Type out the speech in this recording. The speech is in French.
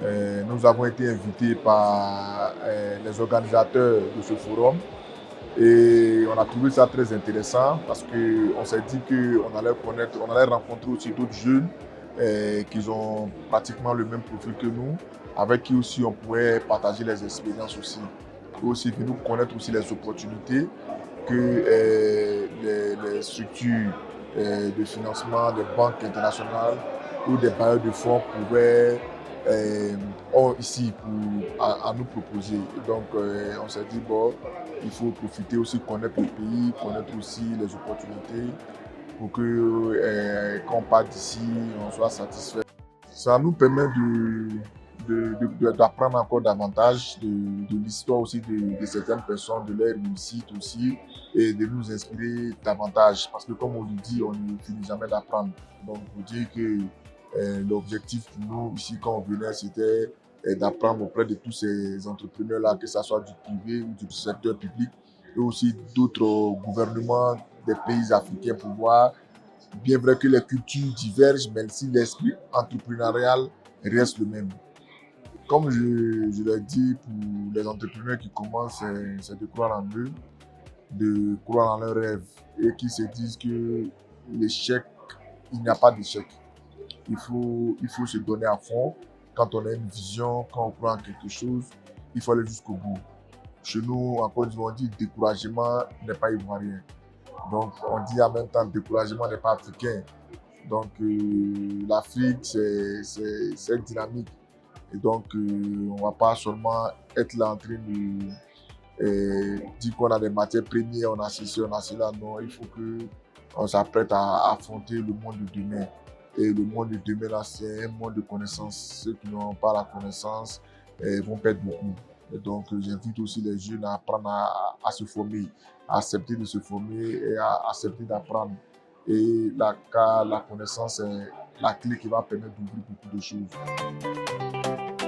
Nous avons été invités par les organisateurs de ce forum et on a trouvé ça très intéressant parce qu'on s'est dit qu'on allait connaître, on allait rencontrer aussi d'autres jeunes qui ont pratiquement le même profil que nous, avec qui aussi on pourrait partager les expériences aussi. Et aussi venir connaître aussi les opportunités que les structures de financement des banques internationales ou des bailleurs de fonds pouvaient ont ici à nous proposer. Et donc, on s'est dit, bon, il faut profiter aussi, connaître le pays, connaître aussi les opportunités pour que quand on part d'ici, on soit satisfait. Ça nous permet d'apprendre encore davantage de l'histoire aussi de certaines personnes, de leur réussite aussi, et de nous inspirer davantage. Parce que comme on le dit, on ne finit jamais d'apprendre. Donc, vous dire que l'objectif pour nous ici, quand on venait, c'était d'apprendre auprès de tous ces entrepreneurs-là, que ce soit du privé ou du secteur public, et aussi d'autres gouvernements des pays africains pour voir. Bien vrai que les cultures divergent, mais si l'esprit entrepreneurial reste le même. Comme je l'ai dit, pour les entrepreneurs qui commencent, c'est de croire en eux, de croire en leurs rêves et qui se disent que l'échec, il n'y a pas d'échec. Il faut se donner à fond. Quand on a une vision, quand on croit en quelque chose, il faut aller jusqu'au bout. Chez nous, en Côte d'Ivoire, on dit découragement n'est pas ivoirien. Donc, on dit en même temps découragement n'est pas africain. Donc, l'Afrique, c'est dynamique. Et donc, on ne va pas seulement être là en train de dire qu'on a des matières premières, on a ceci, on a cela. Non, il faut qu'on s'apprête à affronter le monde de demain. Et le monde de demain, là, c'est un monde de connaissances. Ceux qui n'ont pas la connaissance vont perdre beaucoup. Et donc, j'invite aussi les jeunes à apprendre à se former, à accepter de se former et à accepter d'apprendre. Et la connaissance est la clé qui va permettre d'ouvrir beaucoup de choses.